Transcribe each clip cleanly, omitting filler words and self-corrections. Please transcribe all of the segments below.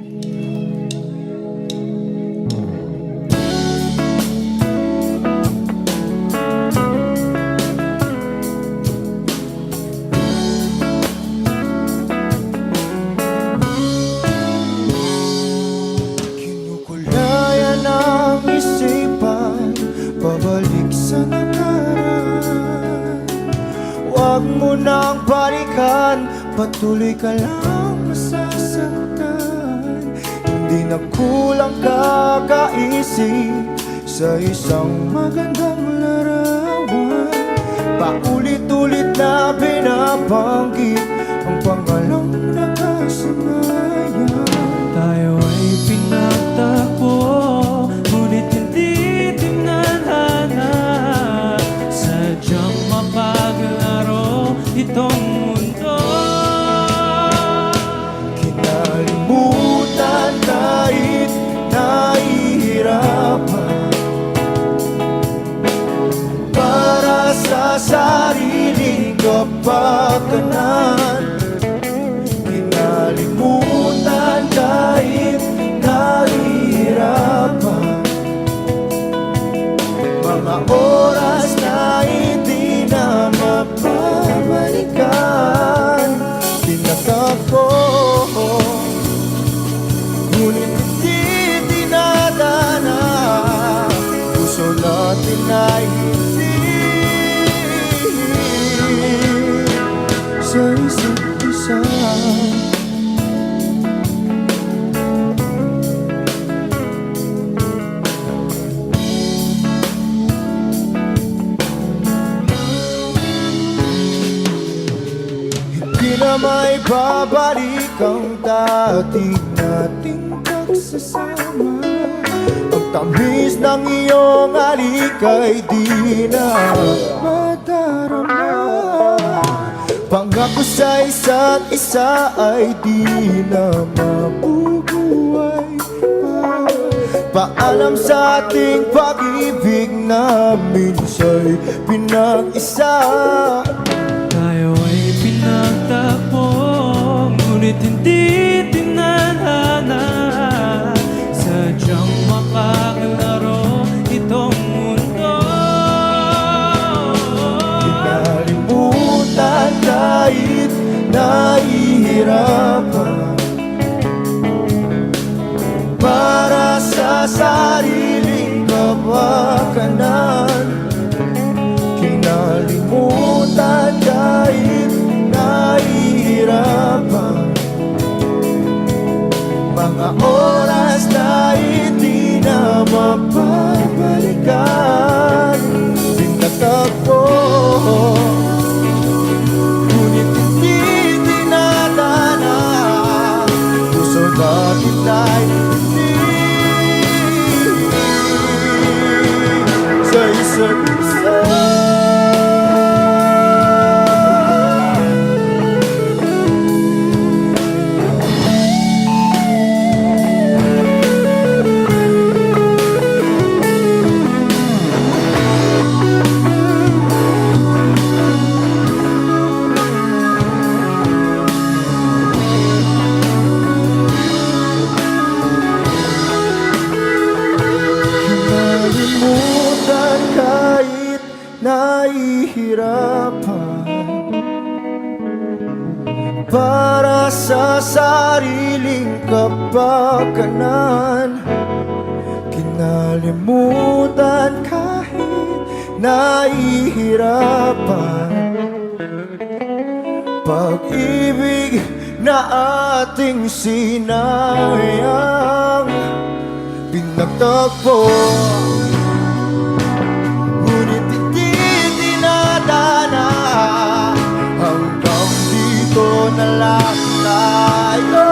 Kinukulayan ang isipan, pabalik sa nakaraan. Huwag mo nang balikan, patuloy ka lang masasaktan. Hindi na kulang kakaisip sa isang magandang larawan. Paulit-ulit na binabanggit ang pangalang nakasanayan. Tayo ay pinagtagpo, ngunit hindi tinadhana. Sadyang mapaglaro itong mundo. Kinalimutan kahit nahihirapan, para sa sariling kapakanan. Kinalimutan kahit nahihirapan, mga oras na hindi na mapabalikan. Pinagtagpo, ngunit hindi dinadana. Puso natin ay hindi sa isa't isa. Hindi na may babalik ang dati nating pagsasama. Ang tamis ng iyong halik ay di na madarama. Pangako sa isa't isa ay di na mabubuhay pa. Paalam sa ating pag-ibig na minsa'y pinag-isa. Tayo ay pinagtagpo, ngunit hindi tinadhana. Sadyang mapaglaro itong mundo. Kinalimutan kahit nahihirapan, para sa sariling kapakanan. Kinalimutan kahit nahihirapan, mga oras na hindi na mapabalikan. Pinagtagpo, ngunit hindi dinadana. Puso natin ay hindi sa isa't isa. Kinalimutan kahit nahihirapan, para sa sariling kapakanan. Kinalimutan kahit nahihirapan, pag-ibig na ating sinayang. Pinagtagpo, ngunit hindi dinadana. Hanggang dito na lang tayo.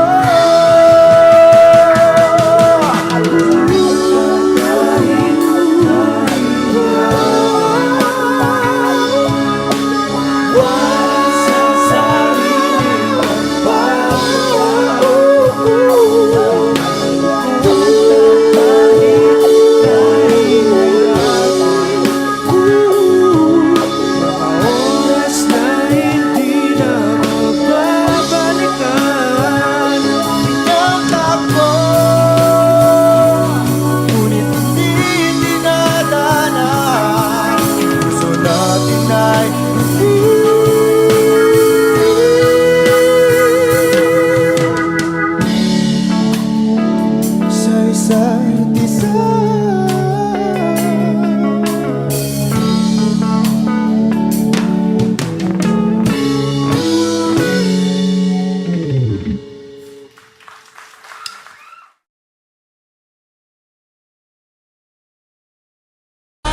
Oras na hindi na mababalik.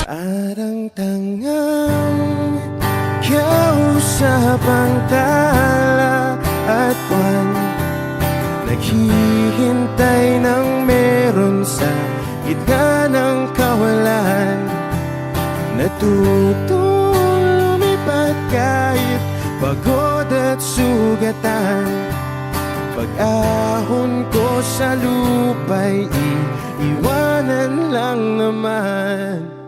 Parang tangang kausap ang tala at buwan, naghihintay ng meron sa gitna ng kawalan. Natutong lumipad kahit pagod at sugatan. Pag-ahon ko sa lupa'y iiwanan lang naman.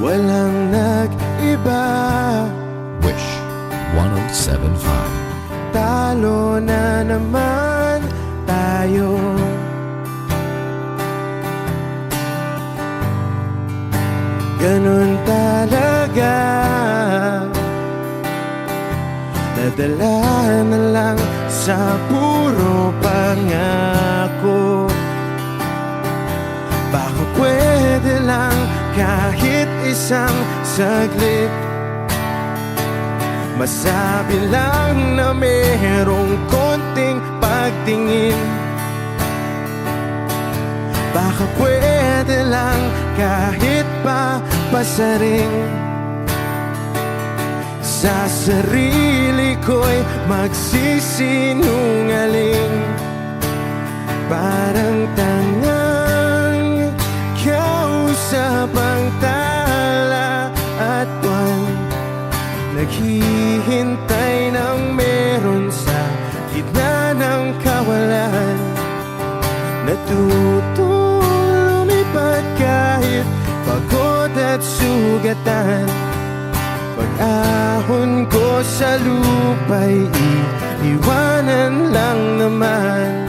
Walang nag-iba, Wish 107.5. talo na naman tayo. Ganun talaga, nadala na lang sa puro pangako. Baka pwede lang kahit isang saglit, masabi lang na merong konting pagtingin. Baka pwede lang kahit pa pasaring sa sarili ko'y magsisinungaling. Parang tangang kausap ang tala at buwan, naghihintay ng meron sa gitna ng kawalan. Natutong lumipad kahit pagod at sugatan. Pag-ahon ko sa lupa'y iiwanan lang naman.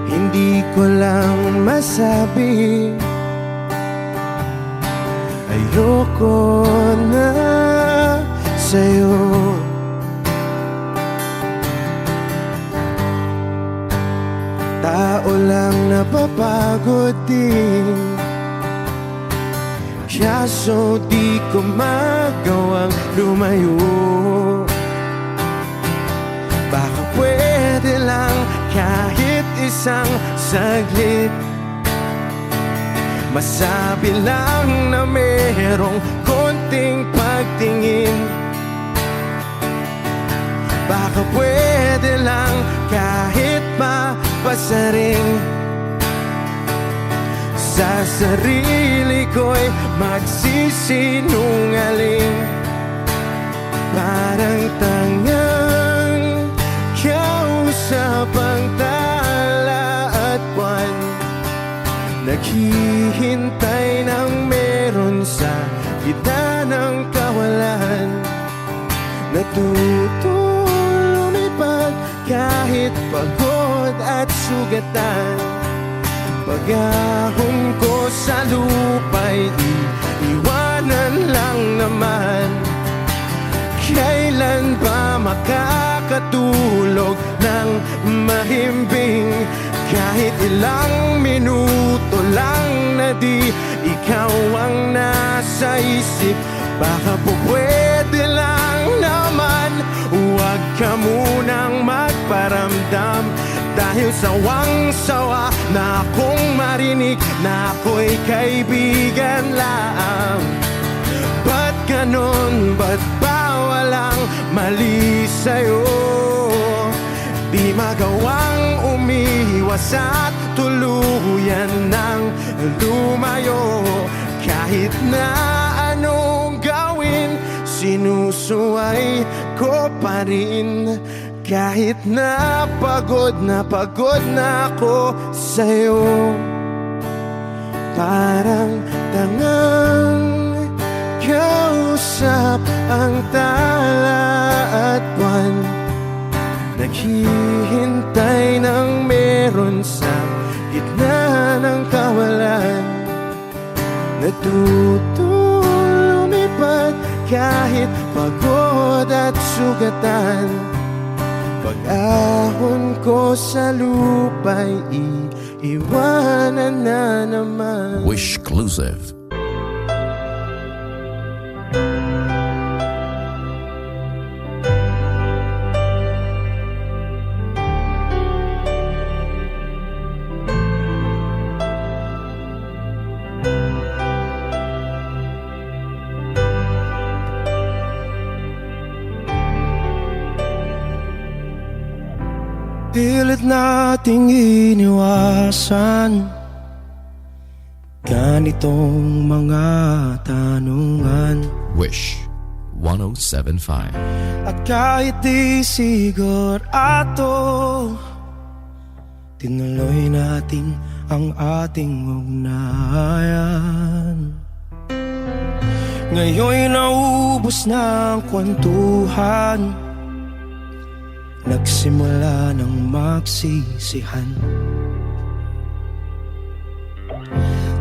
Hindi ko lang masabi, ayoko na sa'yo. Tao lang napapagod din, kaso di ko magawang lumayo. Baka pwede lang kahit isang saglit, masabi lang na merong konting pagtingin. Baka pwede lang kahit pasaring sa sarili ko'y magsisinungaling. Parang tangang kausap ang tala at buwan, naghihintay ng meron sa gitna ng kawalan. Natutong lumipad kahit pagod at sugatan. Pag-ahon ko sa lupa'y iiwanan lang naman. Kailan ba makakatulog ng mahimbing? Kahit ilang minuto lang na di ikaw ang nasa isip. Baka po pwede lang naman, huwag ka munang magparamdam. Dahil sawang-sawa na akong marinig na ako'y kaibigan lang. Ba't ganon? Ba't ba walang mali sa'yo? Di magawang umiwas at tuluyan ng lumayo. Kahit na anong gawin, sinusuway ko pa rin. Kahit na pagod na ako sa'yo. Parang tangang kausap ang tala at buwan, naghihintay ng meron sa gitna ng kawalan. Natutong lumipad kahit pagod at sugatan. Pag-ahon ko sa lupa'y iiwanan na naman. Wishclusive. Pilit nating iniwasan ganitong mga tanungan. Wish 107.5. At kahit di sigurado, tinuloy natin ang ating ugnayan. Ngayon'y naubos na ang kwentuhan, nagsimula ng magsisihan.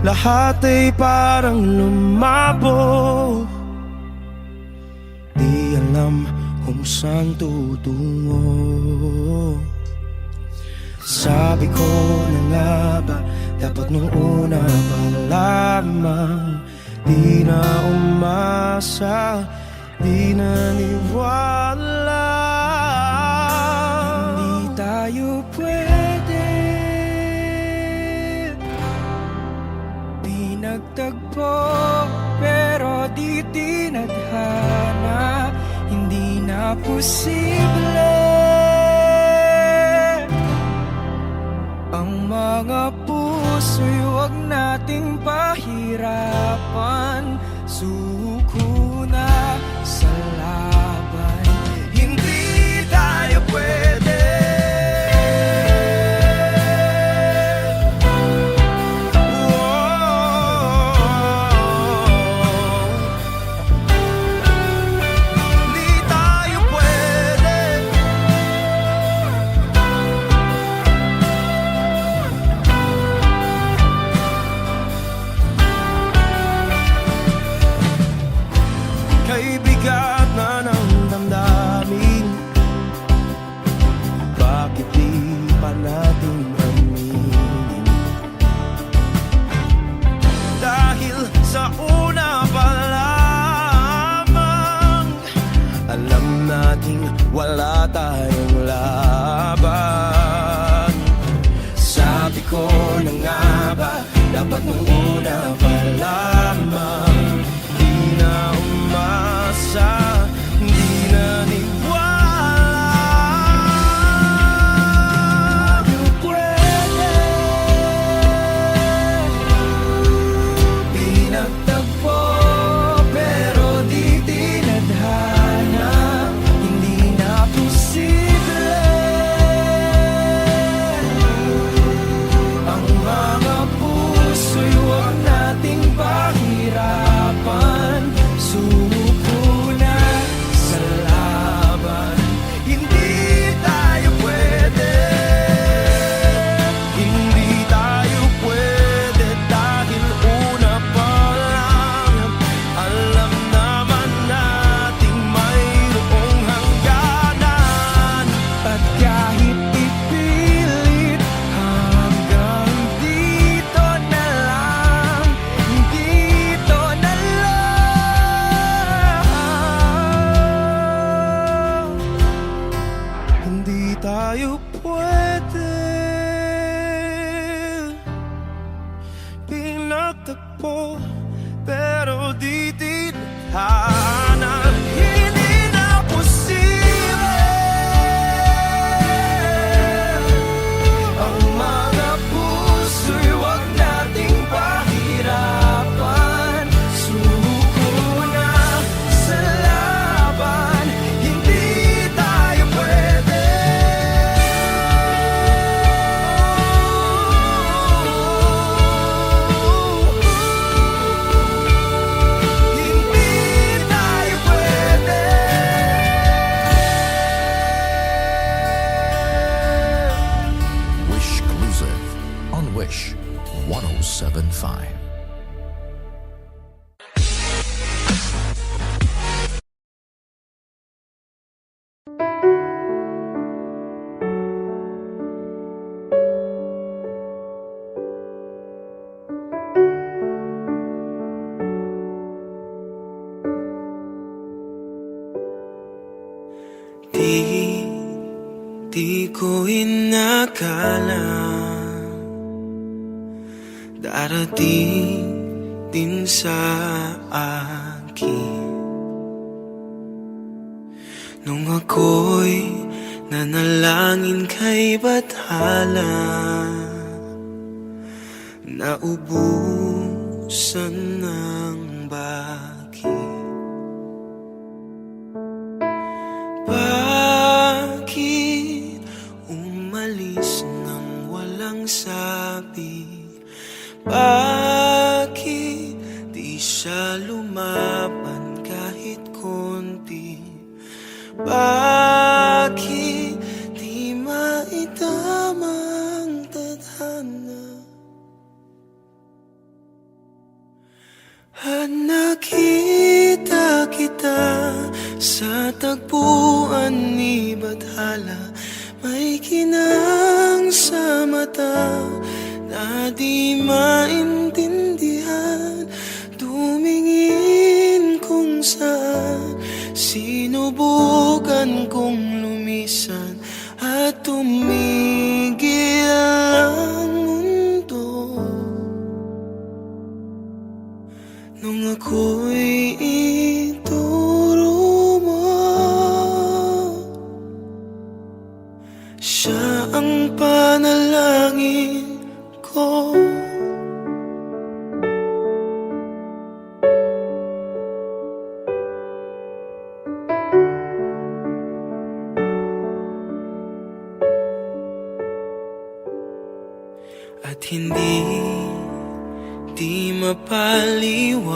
Lahat ay parang lumabo, di alam kung saan tutungo. Sabi ko na nga ba, dapat nung una pa lamang, di na umasa, di naniwala. Hindi tayo pwede, di nagtagpo, pero di tinadhana. Hindi na posible ang mga puso'y huwag nating pahirapan. Suko na sa laban, hindi tayo pwede. Hindi tayo pwede. Kay bigat na ng damdamin, bakit di pa natin aminin? Dahil sa una pa lamang, alam nating wala tayong laban. Sabi ko na nga ba, dapat nung una pa lamang, di na umasa, di naniwala. Tayo pwede, di nagtagpo, pero di tinadhana. Hindi na posible ang mga puso'y huwag nating pahirapan. Suko na sa laban, hindi tayo pwede. Hindi tayo pwede dahil una pa lang, alam naman nating mayroong hangganan. At kahit ipilit, hanggang dito na lang, dito na lang. Hindi tayo pwede, pinagtagpo, pero di tinadhana. Hindi na posible ang mga puso'y huwag nating pahirapan. Suko na sa laban, hindi tayo pwede. Hindi tayo pwede. Wish Exclusive on Wish 107.5. Di ko inakala darating din sa akin nung ako'y nanalangin kay Bathala, naubusan ng baki. Bakit umalis nang walang sabi? Bakit di siya lumaban kahit konti? Bakit di maitama ang tadhana? At nakita kita sa tagpuan ni Bathala, may kinang sa mata na di maintindihan. Tumingin kung saan, sinubukan kong lumisan at tumigil ang mundo. Nung ako'y ituro mo, siya ang panalangin ko. At hindi di mapaliwanag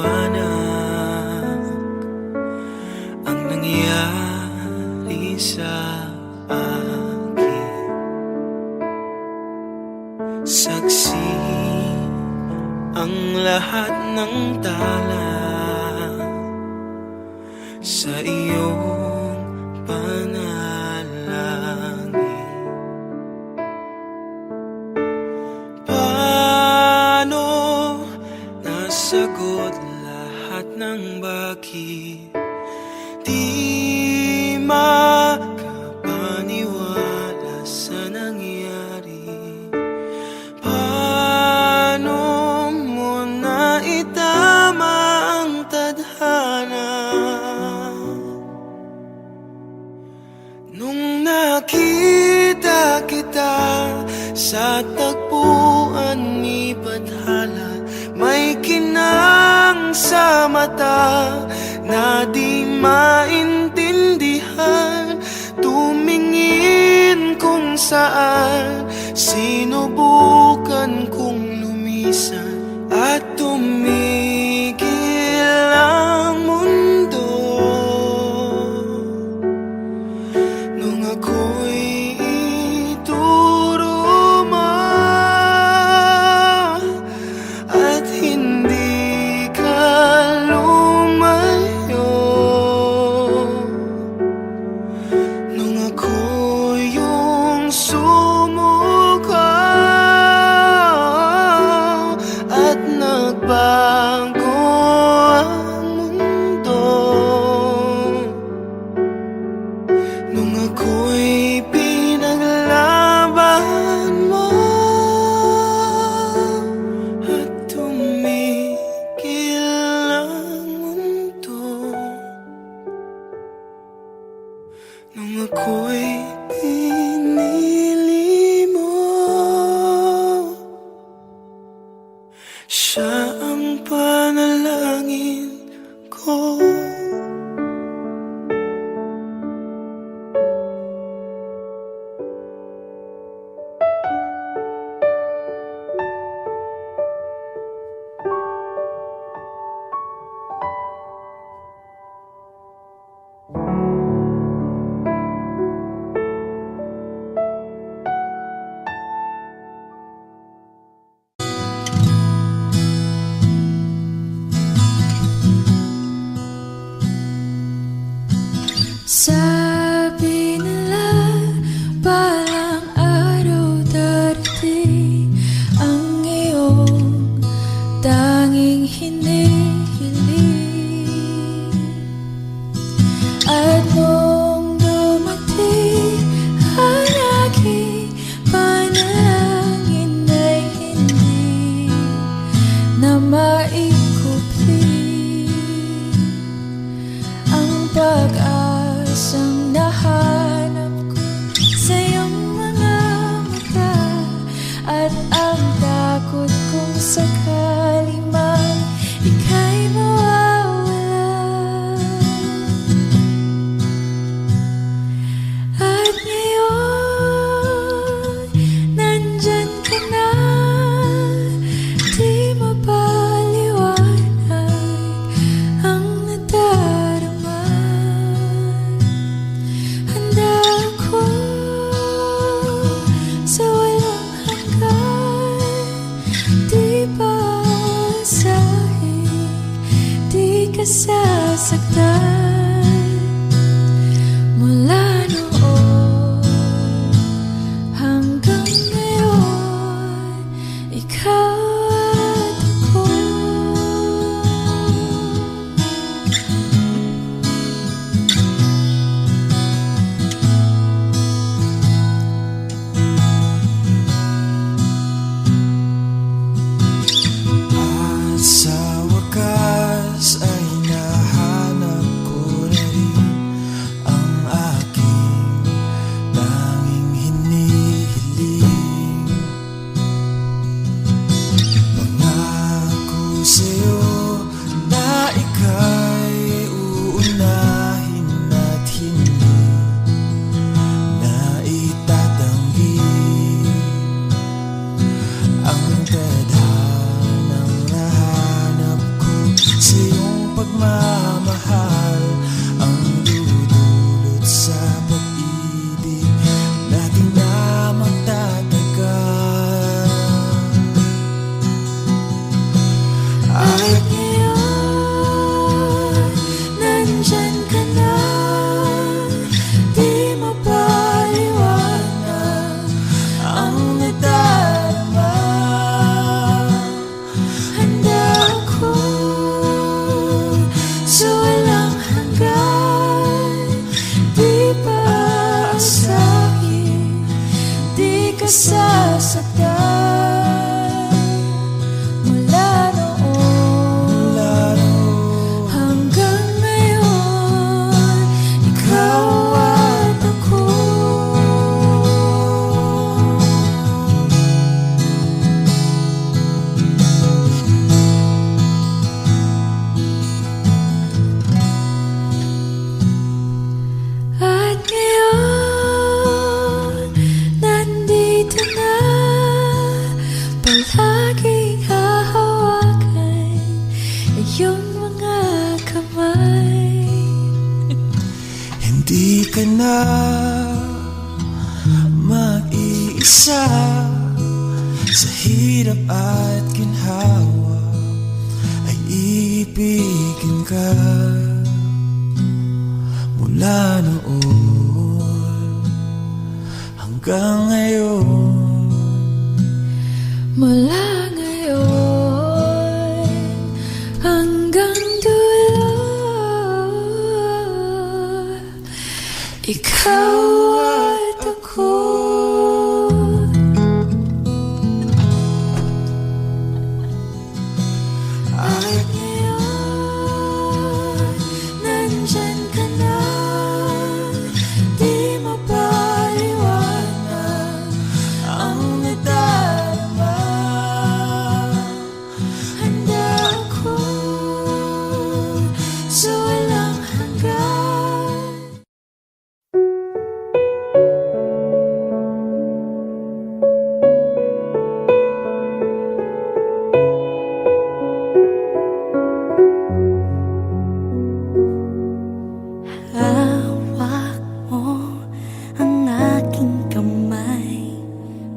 ang nangyari sa akin. Saksi ang lahat ng tala sa iyong panalangin. Paano nasagot lahat ng bakit? Di makapaniwala sa nangyari. Paano mo naitama ang tadhana? Nung nakita kita sa tagpuan ni Bathala, may kinang sa mata na di maintindihan. Tumingin kung saan, sinubukan kong lumisan at tumigil ang mundo. Nung ako'y ituro mo at hindi ka lumayo, nung ako yung sumuko at nagbago ang mundo, nung ako'y pinaglaban mo at tumigil ang mundo, nung ako'y pinili mo, siya ang panalangin ko. Sabi nila balang araw darating ang iyong tanging hinihiling. At nung dumating ang aking panalangin ay hindi na maikupli ang pag-asang isa sa hirap at ginhawa ay ibigin ka. Mula noon hanggang ngayon, mula ngayon hanggang dulo, ikaw at ako. At ngayon, nandyan ka na, di mapaliwanag ang nadarama. Handa ako sa walang hanggan. Hawak mo ang aking kamay,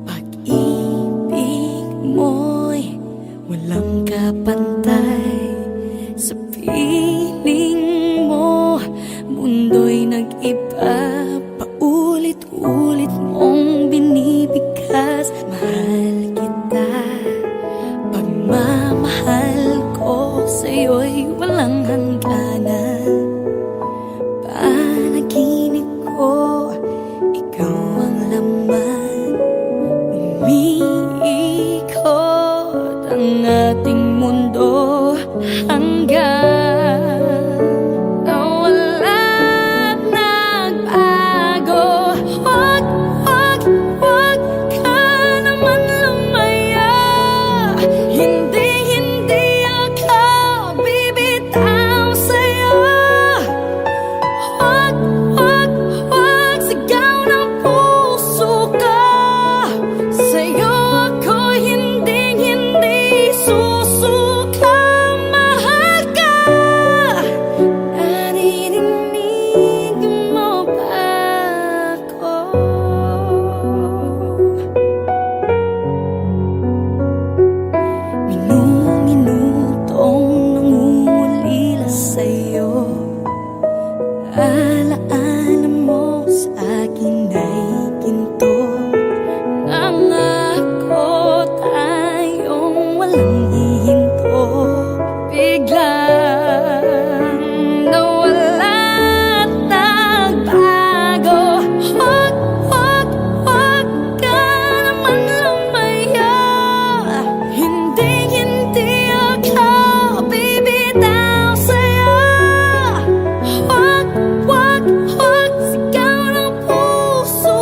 pag-ibig mo'y walang kapantay. Sa piling mo, mundo'y nag-iba, paulit-ulit mong binibigkas. Mahal kita, pagmamahal ko sa'yo'y walang hangganan. Panaginip ko, ikaw ang laman. Umiikot ang ating mundo hanggang nawala't nagbago. Huwag, huwag, huwag ka naman lumaya. Hindi, hindi ako bibitaw sa'yo. Huwag, huwag, huwag, sigaw ng puso ko. Sa'yo ako hindi susuka. Mahal ka, naririnig mo ba ako? Minu-minutong nangungulila sa'yo. Alaala mo sa akin ay ginto. Nangako tayong walang hihinto. Biglang nawala't nagbago. Huwag, huwag, huwag ka naman lumaya. Hindi, hindi ako bibitaw sa'yo. Huwag, huwag, huwag, sigaw ng puso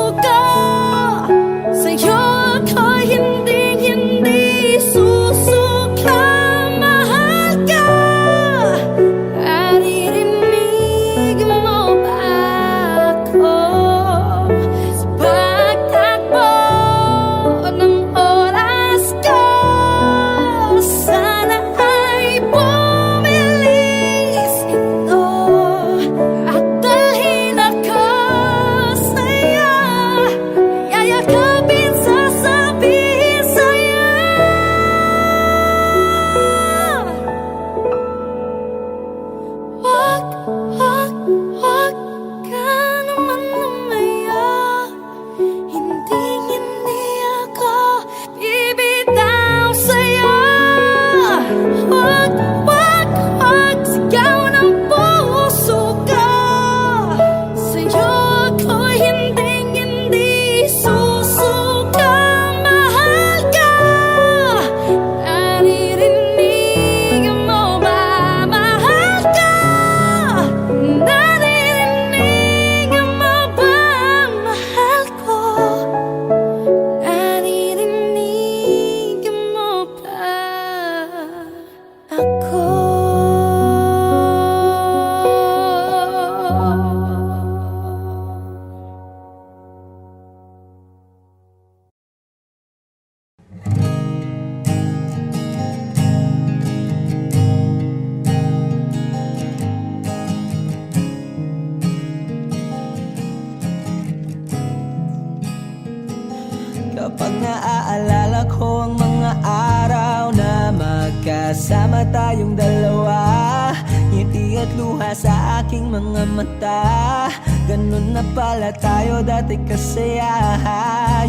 Kapag naaalala ko ang mga araw na magkasama tayong dalawa, ngiti at luha sa aking mga mata. Ganun na pala tayo dati kasaya.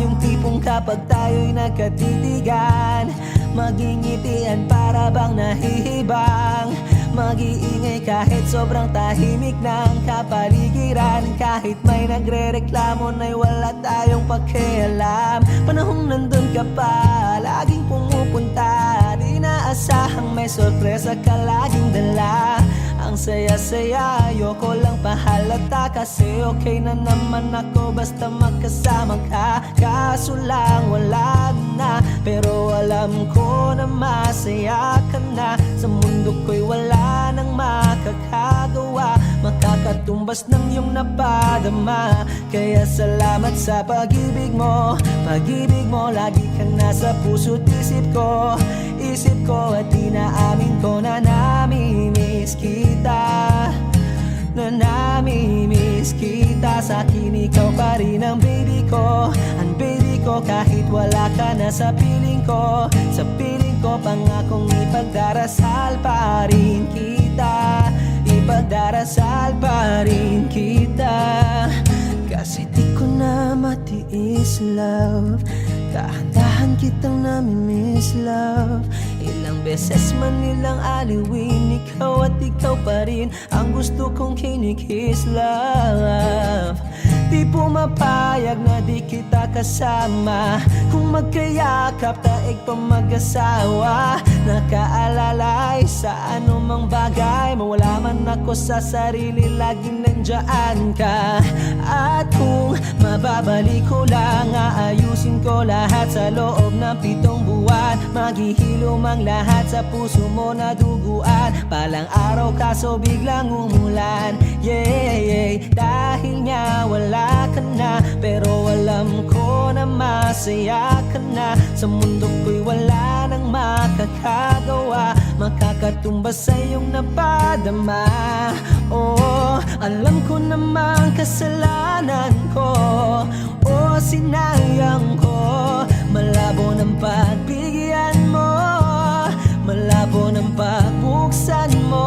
Yung tipong kapag tayo'y nagkatitigan, magingitian para bang nahihibang. Mag-iingay kahit sobrang tahimik ng kapaligiran. Kahit may nagre-reklamo na'y wala tayong pakialam. Panahong nandun ka pa, laging pumupunta. Di naasahang may sorpresa ka laging dala. Ang saya-saya, ayoko lang pahalata. Kasi okay na naman ako basta magkasama ka. Kaso lang wala na, pero alam ko na masaya ka na. Sa mundo ko'y wala nang makakagawa, makakatumbas ng iyong napadama. Kaya salamat sa pag-ibig mo. Pag-ibig mo, lagi kang nasa puso't isip ko. Isip ko at inaamin ko na namimiss kita. Na namimiss kita. Sa akin ikaw pa rin ang baby ko. Ang baby ko kahit wala ka na sa piling ko. Sa piling ko pangakong ipagdarasal pa rin kita. Ipagdarasal pa rin kita. Kasi di ko na matiis love. Dahan-dahan kitang namimiss love. Ilang beses man nilang aliwin, ikaw at ikaw pa rin ang gusto kong kinikiss love. Di pumapayag na di kita kasama. Kung magkayakap taig pa mag-asawa. Nakaalalay sa anumang bagay. Mawala man ako sa sarili, laging nandyan ka. At kung mababalik ko lang, aayusin ko lahat sa loob ng 7 buwan. Maghihilom ang lahat sa puso mo na duguan. Palang araw kaso biglang umulan. Yeah, yeah. Dahil nga wala ka na, pero alam ko na masaya ka na. Sa mundo ko'y wala nang makakagawa, makakatumbas sa iyong napadama. Oh, alam ko namang kasalanan ko. Oh, sinayang ko. Malabo ng pagbigyan mo, malabo ng pagbuksan mo.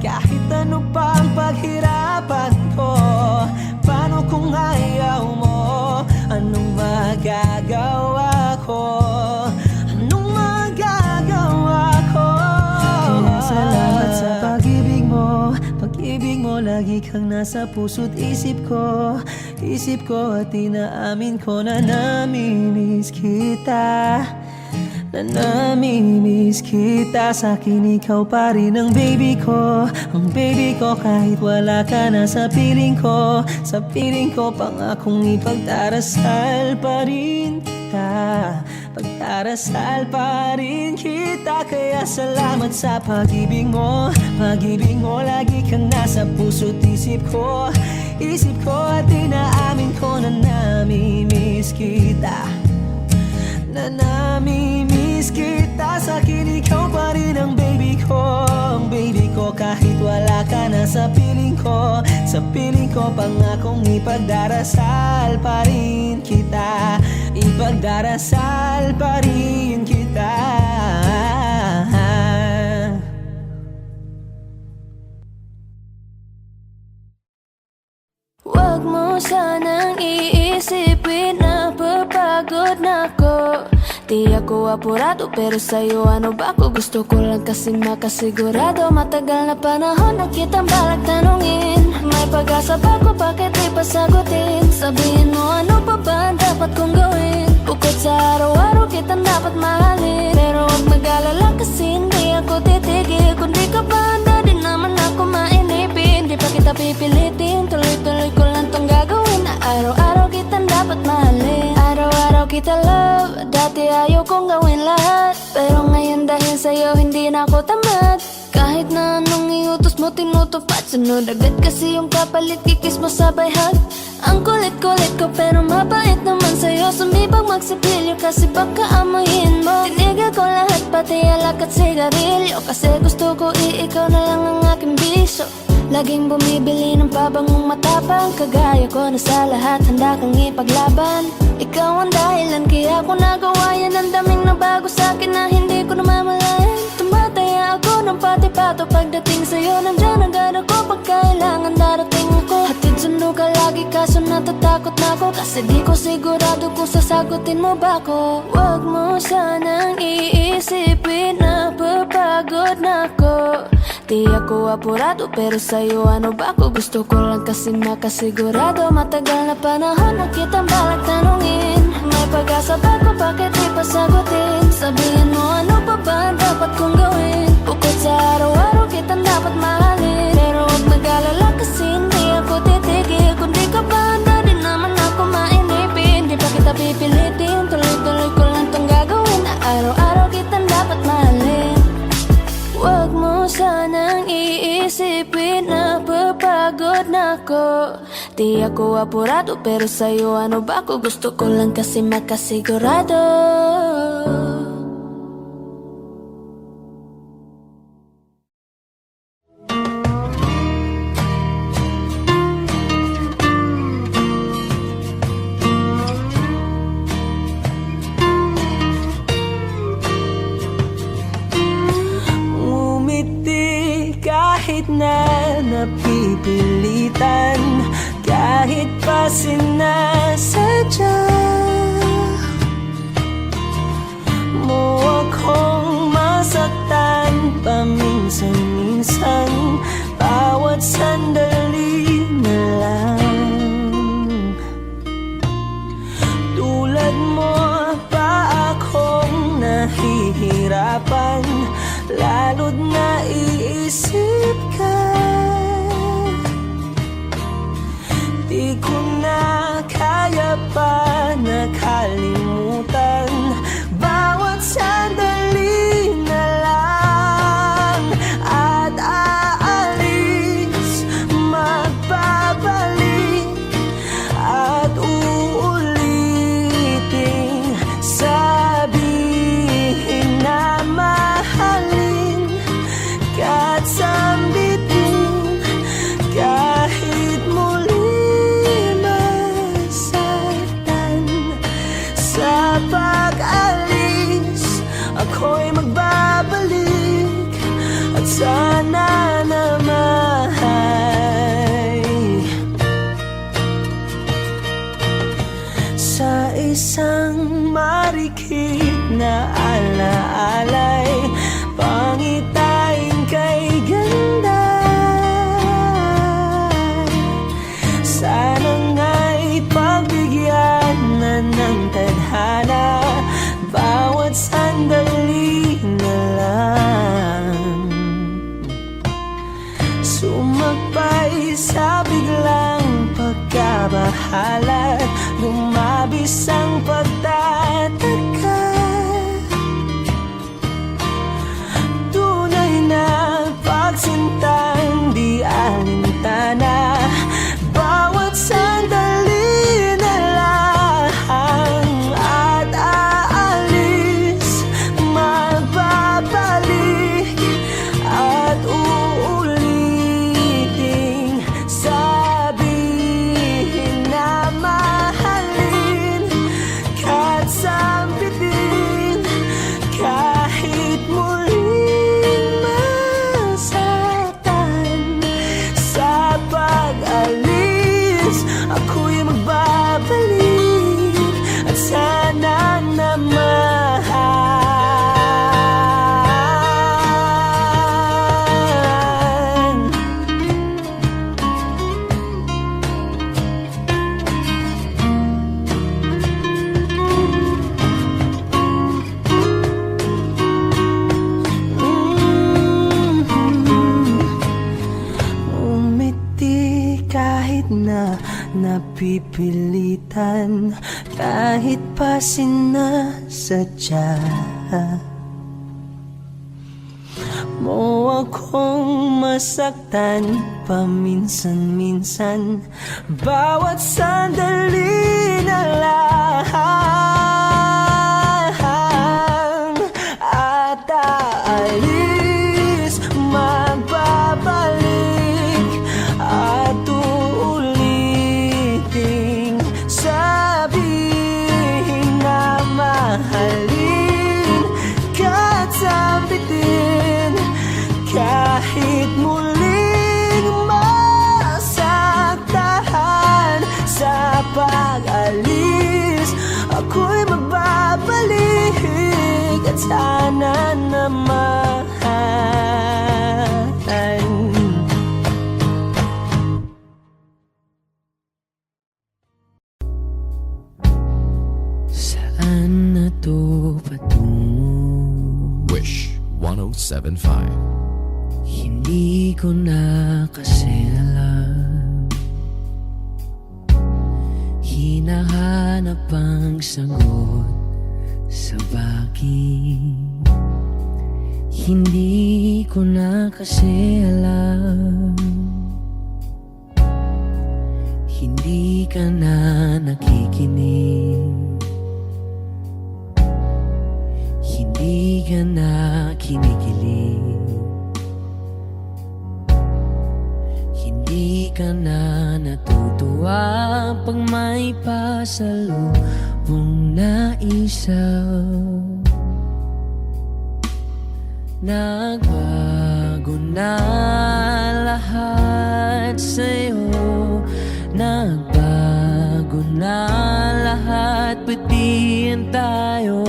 Kahit ano pa ang paghirapan ko, paano kung ayaw mo? Anong magagawa ko? Anong magagawa ko? Kaya salamat sa pag-ibig mo. Pag-ibig mo, lagi kang nasa puso't isip ko. Isip ko at inaamin ko na namimiss kita. Na namimiss kita. Sa akin ikaw pa rin ang baby ko. Ang baby ko kahit wala ka na sa piling ko. Sa piling ko pangakong ipagdarasal pa rin kita. Pagdarasal pa rin kita. Kaya salamat sa pag-ibig mo. Pag-ibig mo, lagi kang nasa puso't isip ko. Isip ko at inaamin ko na namimiss kita. Na namimiss kita. Sa akin ikaw pa rin ang baby ko. Ang baby ko kahit wala ka na sa piling ko. Sa piling ko pangakong ipagdarasal pa rin kita. Ipagdarasal pa rin kita. Huwag mo sanang iisipin na papagod na ako. Di ako apurado pero sa'yo ano ba ako? Gusto ko lang kasi makasigurado. Matagal na panahon na kitang balak tanungin. May pag-asa ba ko, bakit di pa sagutin? Sabihin mo ano pa ba ang dapat kong gawin? Bukod sa araw-araw kitang dapat mahalin. Pero huwag mag-alala kasi hindi ako titigil. Kung di ka ba handa din naman ako mainipin. Di pa kita pipilitin, tuloy-tuloy ko lang tong gagawin. Na araw-araw kitang dapat mahalin. Araw-araw kita love. Dati ayaw kong gawin lahat, pero ngayon dahil sa'yo hindi na ako tamad. Kahit na anong iutos mo tinutupad. Sunod agad kasi yung kapalit, kikis mo sabay hug. Ang kulit-kulit ko pero mabait naman sa'yo. Sumibang magsipilyo kasi baka amoyin mo. Tinigal ko lahat pati alak at sigarilyo. Kasi gusto ko ikaw na lang ang aking bisyo. Laging bumibili ng pabangong matapang. Kagaya ko na sa lahat handa kang ipaglaban. Ikaw ang dahilan kaya ako nagawa yan. Ang daming nabago sa'kin na hindi ko namamalayan. Tumataya ako ng pati-pato pagdating sa'yo. Nandyan agad ako pag kailangan darating ako. Hatid sundo ka lagi kaso natatakot na ako. Kasi di ko sigurado kung sasagutin mo ba ko. Huwag mo sanang iisipin na papagod na ako. Di ako apurado pero sa'yo ano ba ako? Gusto ko lang kasi makasigurado. Matagal na panahon na kitang balak tanungin. May pag-asa ba ko? Bakit di pa sagutin? Sabihin mo ano pa ba ang dapat kong gawin? Bukod sa araw-araw kitang dapat mahalin. Pero huwag mag-alala kasi hindi ako titigil. Kung di ka ba handa di naman ako mainipin. Di pa kita pipilitin, tuloy-tuloy ko lang tong gagawin. Na araw-araw kitang dapat mahalin. Huwag mo sanang iisipin na papagod na ako. Di ako apurado pero sa'yo ano ba ako? Gusto ko lang kasi makasigurado. Kahit na napipilitan, kahit pa sinasadya mo akong masaktan paminsan-minsan, bawat sandali na lang. Tulad mo pa akong nahihirapan, lalo't naiisip ka. Di ko na kaya pa nakalimutan bawat sandali na lang. At aalis, magbabalik at uulitin, sabihin na mahalin kahit sambitin, kahit muli masaktan. Sa pag-alis, ako'y magbabalik at sana naman sa isang marikit na alaalay, pangitain kay ganda. Sana nga'y pagbigyan na ng tadhana bawat sandali na lang. Sumakbay sa biglang pagkabahala, lumabis ang pagtataka. Tunay na pagsintang di alintana, bawat sandali na lang. At aalis, magbabalik at uulitin, sabihin na mahalin kahit sambitin, kahit muling masaktan. Sa pag-alis, ako'y magbabalik at sana naman. Umiti kahit na napipilitan, kahit pa sinasadya mo akong masaktan paminsan-minsan, bawat sandali na lang. At aalis, magbabalik at uulitin, sabihin kapag alis, ako'y magbabalik at sana naman saan na to patungo? Wish 1075. Hindi ko na kasi alam. Hinahanap ang sagot sa bakit. Hindi ko na kasi alam. Hindi ka na nakikinig. Hindi ka na kinikilig. Hindi ka na natutuwa pag may pasalubong na isaw. Nagbago na lahat sa'yo. Nagbago na lahat, pati yan tayo.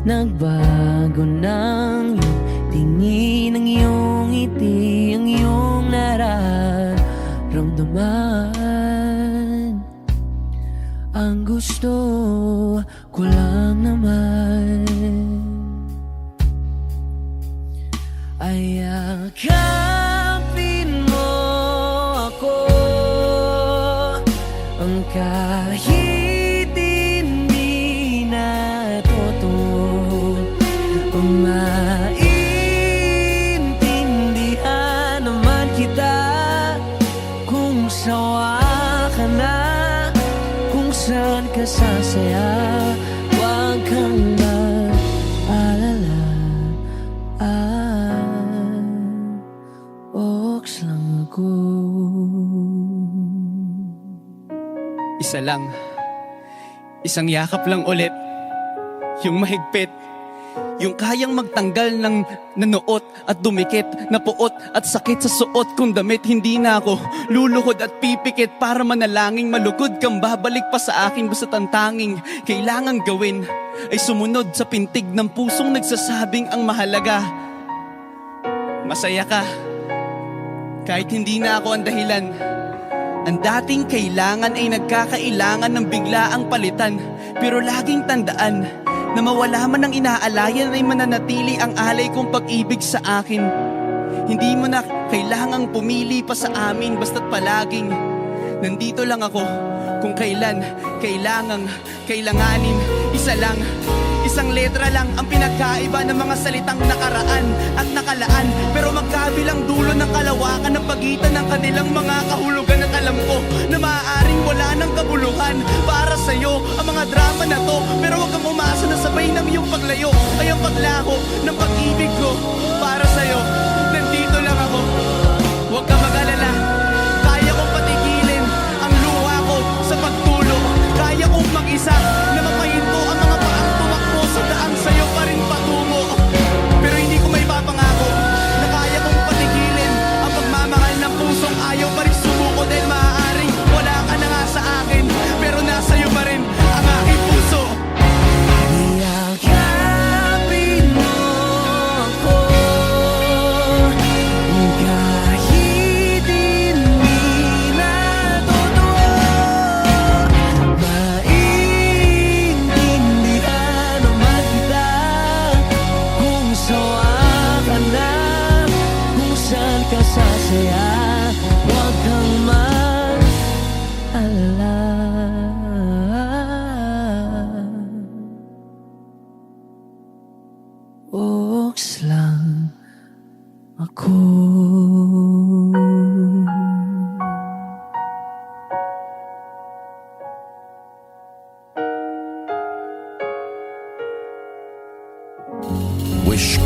Nagbago ng iyong tingin, ang iyong ngiti, ang iyong nararamdaman. Ang gusto ko lang naman ay yakapin mo ako, ang kahit hindi na totoo, kung maintindihan naman kita, kung sawa ka na, kung saan ka sasaya, huwag kang mag-alala. Ox lang ako. Isa lang, isang yakap lang ulit, yung mahigpit, yung kayang magtanggal ng nanuot at dumikit, na puot at sakit sa suot kong damit. Hindi na ako luluhod at pipikit para manalangin malugod kang babalik pa sa akin. Basta't ang tanging kailangan gawin ay sumunod sa pintig ng pusong nagsasabing ang mahalaga, masaya ka. Kahit hindi na ako ang dahilan, ang dating kailangan ay nagkakailangan ng biglaang palitan. Pero laging tandaan na mawala man ang inaalayan ay mananatili ang alay kong pag-ibig sa akin. Hindi mo na kailangang pumili pa sa amin, basta't palaging nandito lang ako kung kailan kailanganin. Isa lang, isang letra lang ang pinagkaiba ng mga salitang nakaraan at nakalaan. Pero magkabilang dulo ng kalawakan ng pagitan ng kanilang mga kahulugan. At alam ko na maaaring wala ng kabuluhan para sa'yo ang mga drama na to. Pero huwag kang umasa na sabay ng iyong paglayo ay ang paglaho ng pag-ibig ko para sa'yo. Nandito lang ako, huwag kang mag-alala. Kaya kong patigilin ang luha ko sa pagtulog. Kaya kong mag-isa na mapahinto ang mga paang tumakbo sa daan sa'yo pa rin patungo. Pero hindi ko may papangako na kaya kong patigilin ang pagmamahal ng pusong ayaw pa rin sumuko. Dahil maaaring wala ka na nga sa akin, pero nasa iyo pa rin ang aking puso. Yakapin mo ako, kahit hindi na totoo, maintindihan naman kita, kung sawa ka na, kung saan ka sasaya, huwag kang mag-alala. Ox lang ako. Wish.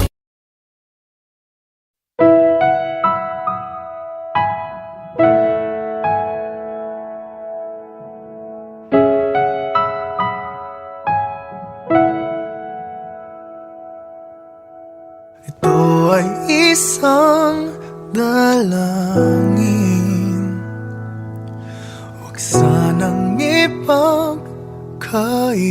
Ito ay isang dalangin, huwag sanang pagkait.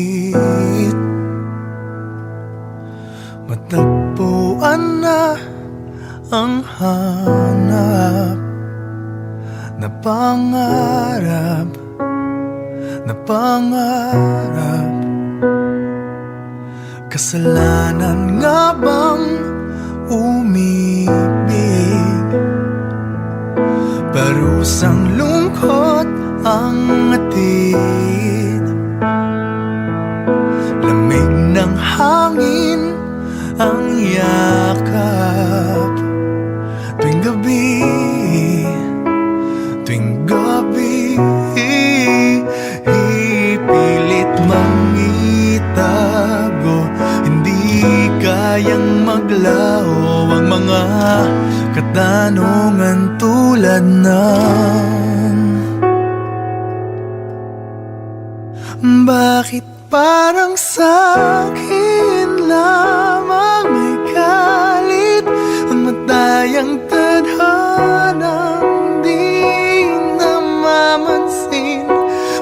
Matagpuan na ang hanap na pangarap, na pangarap. Kasalanan nga bang umibig? Parusang lungkot ang atid. Lamig ng hangin ang yakap. Tuwing gabi, tuwing gabi, ipilit mangitago. Hindi kayang maglaho ang mga katanungan tulad ng bakit parang sa'kin lamang may galit ang matayang tadhanang di namamansin?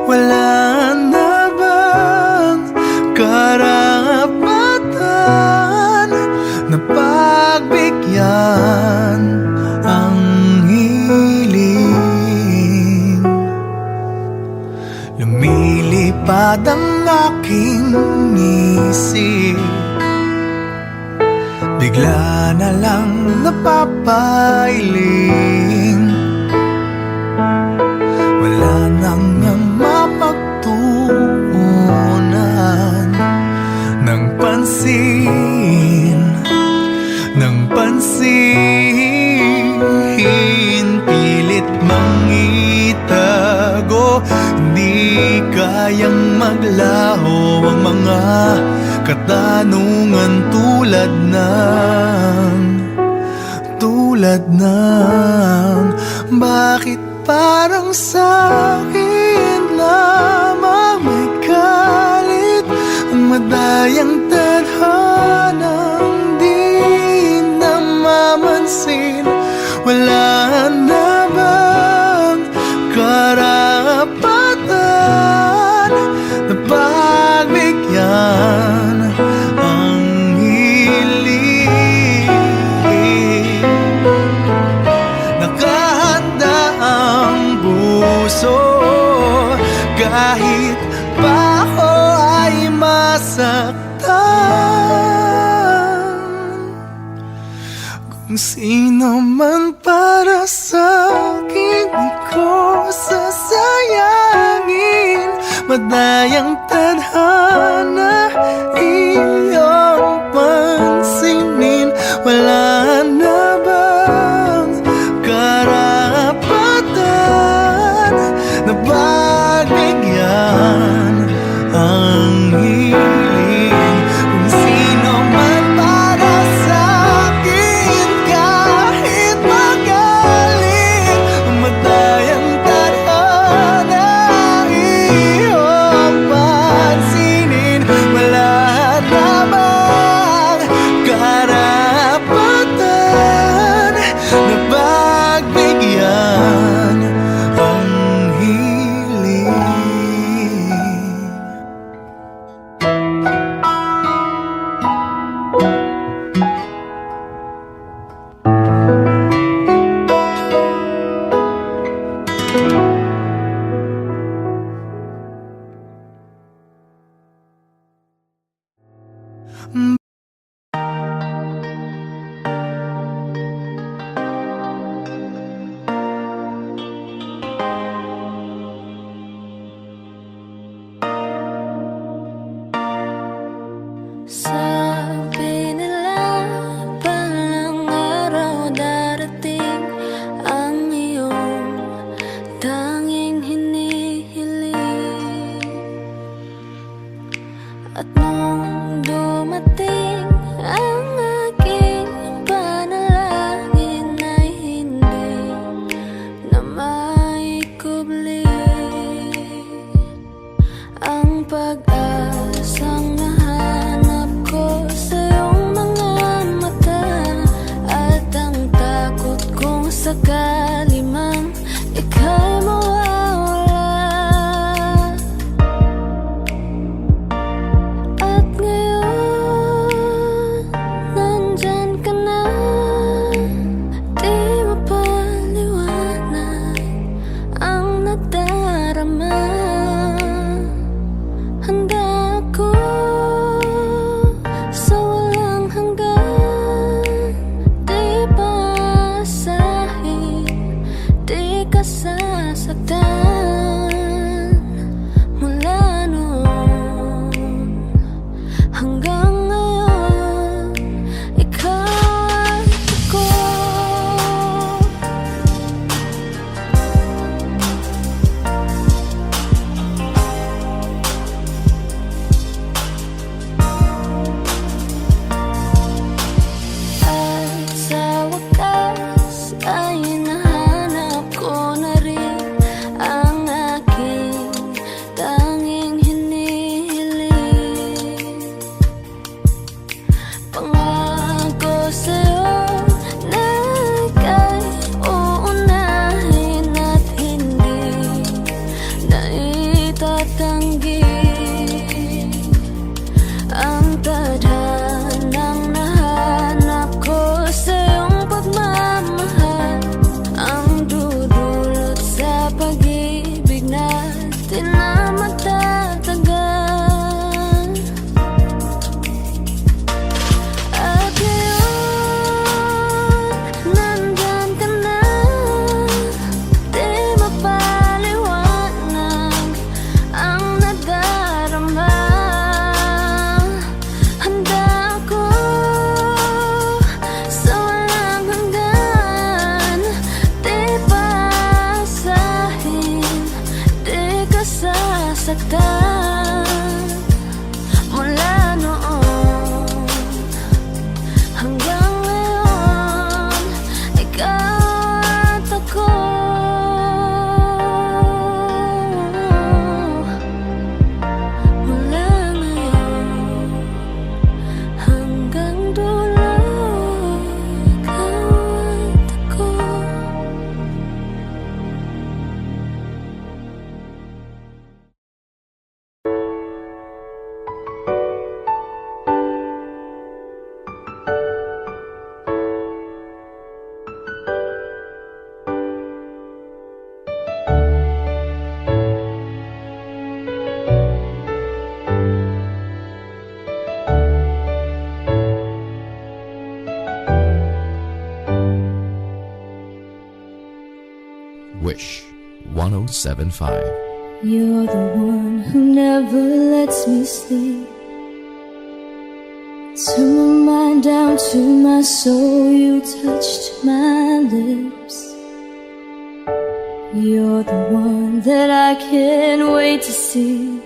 Wala na bang karapatan na pagbigyan ang hiling? Lumilipad ang aking isip, bigla na lang napapailing. Wala nang mapagtuunan ng pansin, ng pansin. Pilit mangitago, hindi kayang maglaho ang mga katanungan tulad ng bakit parang sa'kin lamang may galit ang madayang tadhanang di namamansin? Wala na bang karapatan na pagbigyan ang hiling? Nakahanda ang puso kahit pa ako ay masaktan. Kung sino man para sa'kin, di ko sasayangin. Madayang tadhana, iyong pansinin. Wala na bang karapatan na pagbigyan ang hiling? Kung sino man para sa'kin, kahit magaling, madayang tadhana, iyong pansinin. Wala na bang karapatan na pagbigyan ang hiling? Sabi nila palang araw darating ang iyong tanging hinihiling. At nung dumating ang aking panalangin ay hindi na maikubli ang pag-asang nahanap ko sa iyong mga mata, at ang takot kong sakali mang ika'y mawawala. matatanggi ang tadhanang nahanap ko sa iyong pagmamahal, ang dudulot sa pag-ibig natin na matatagal. At ngayon, nandyan ka na, di mapaliwanag ang nadarama. Handa ako sa walang hanggan, di pasahin, di ka sasaktan. Mula noon hanggang ngayon, ikaw at ako. Mula ngayon hanggang dulo, ikaw at ako. Wish 1075. You're the one who never lets me sleep. To my mind, down to my soul, you touched my lips. You're the one that I can't wait to see.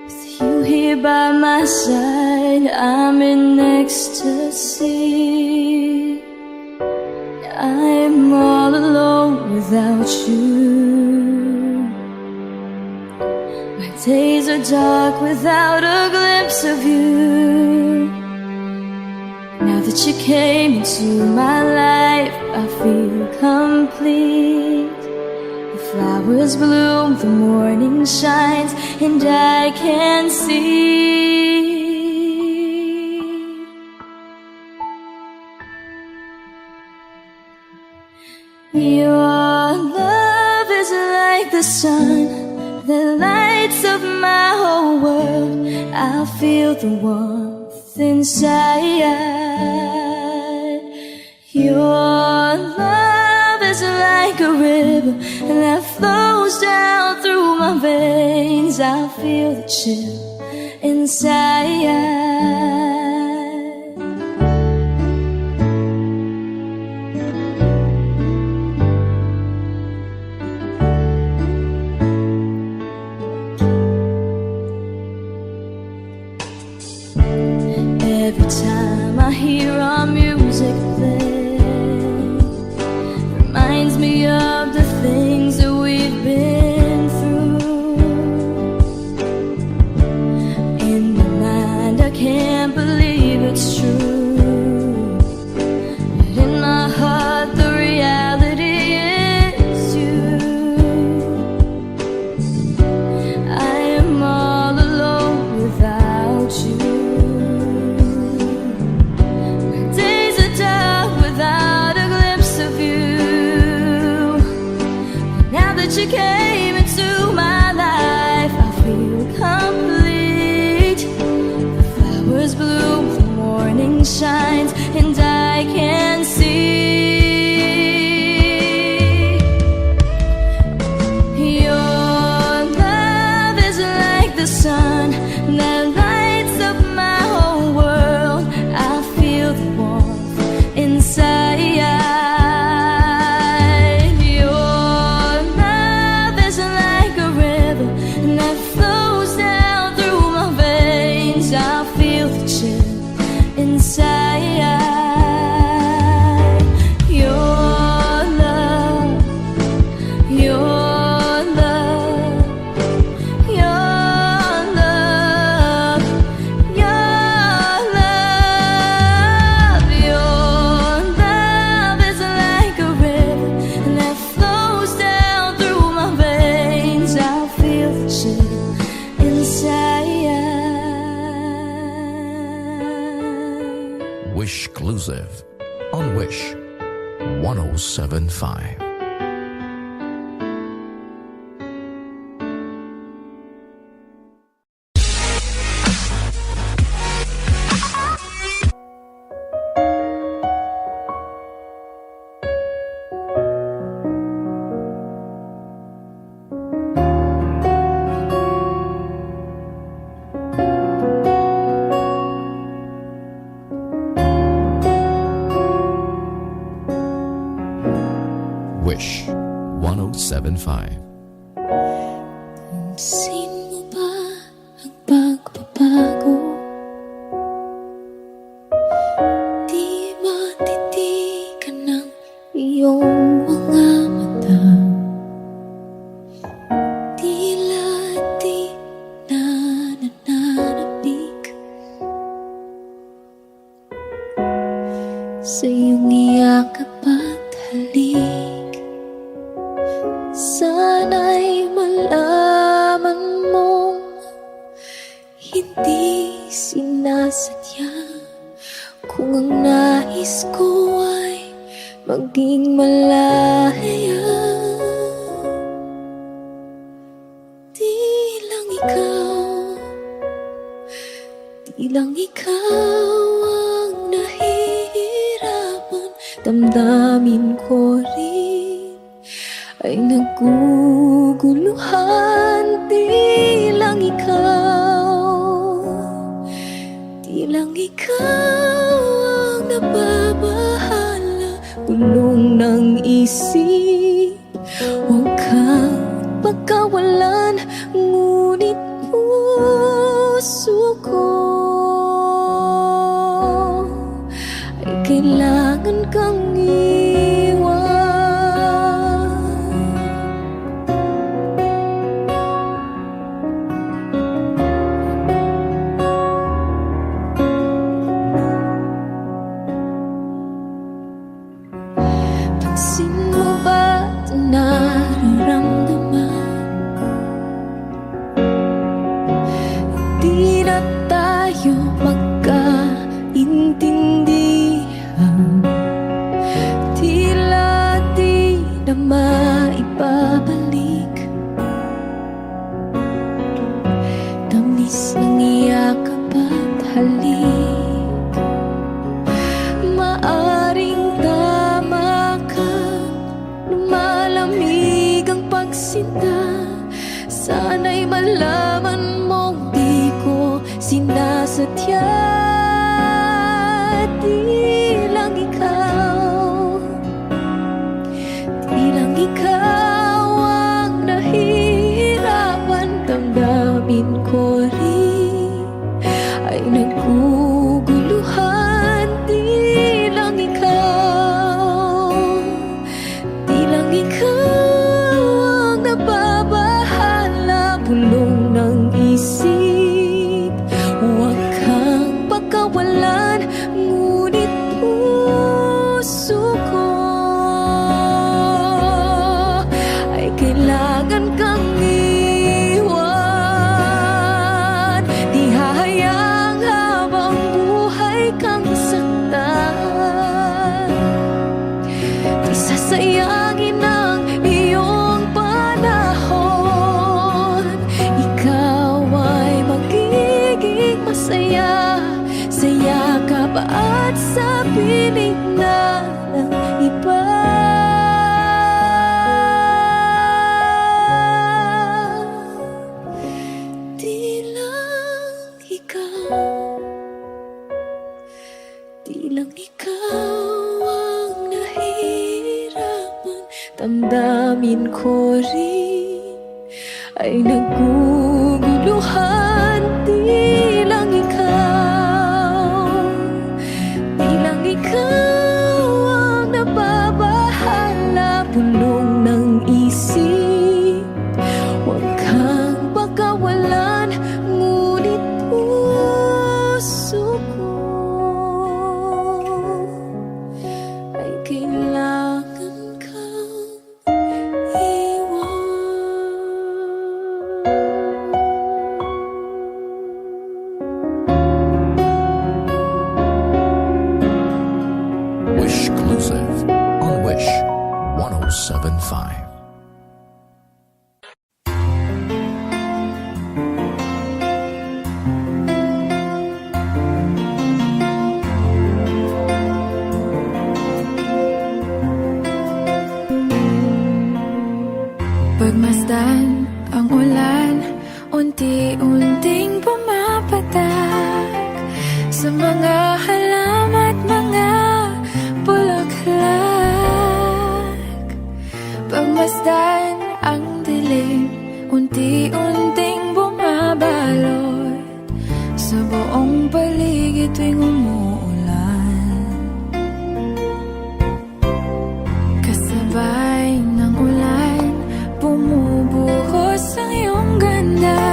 With you here by my side, I'm in ecstasy. I'm all alone without you. My days are dark without a glimpse of you. Now that you came into my life, I feel complete. The flowers bloom, the morning shines, and I can see. Your love is like the sun that lights up my whole world. I feel the warmth inside. Your love is like a river that flows down through my veins. I feel the chill inside. Every time I hear our music play, reminds me of the things that we've been through. In my mind, I can't believe it's true, but in my heart, the reality is you. I am all alone without you. You came into my life, I feel complete. The flowers bloom, the morning shines, and I can see. Your love is like the sun that lights up my whole world. I feel the warmth inside. 1075. Wish 1075. Pansin mo ba ang pagbabago? Di matitigan ng iyong mga mata. Tila di na nananabik sa iyong iyakap at halik. Sana'y malaman mong hindi sinasadya. Kung ang nais ko ay maging malaya, di lang ikaw ang nahihirapan. Damdamin ko rin ay naguguluhan. Di lang ikaw ang nababahala. Bulong ng isip, huwag kang pagkawalan. Ngunit puso ko ay kailangan kang iwan. Pansin mo ba ito nararamdaman? Di na tayo magkaintindihan. Tila di na maibabalik. Tamis ng iyakap at halik. Maaring tama ka, lumalamig ang pagsinta. Sana'y malaman mong di ko sinasadya. Di lang ikaw ang nahihirapan. Damdamin ko rin ay naguguluhan. Di lang ikaw ang nababahala. Bulong ng isip, huwag kang pagkawalan. Ngunit puso ko ay kailangan kang iwan. Di hahayang habang buhay kang saktan. Di sasayangin ang iyong panahon. Ikaw ay magiging masaya sa yakap at sa piling na ng iba. Di lang ikaw ang nahihirapan. Damdamin ko rin ay naguguluhan. Di lang ikaw ang nababahala. Bulong ng isip, huwag kang pagkawalan. Ngunit puso ko ay kailangan kang iwan. unti-unting pumapatak sa mga halaman at mga bulaklak. Pagmasdan ang dilim, unti-unting bumabalot sa buong paligid tuwing umuulan. Kasabay ng ulan, bumubuhos ang iyong ganda.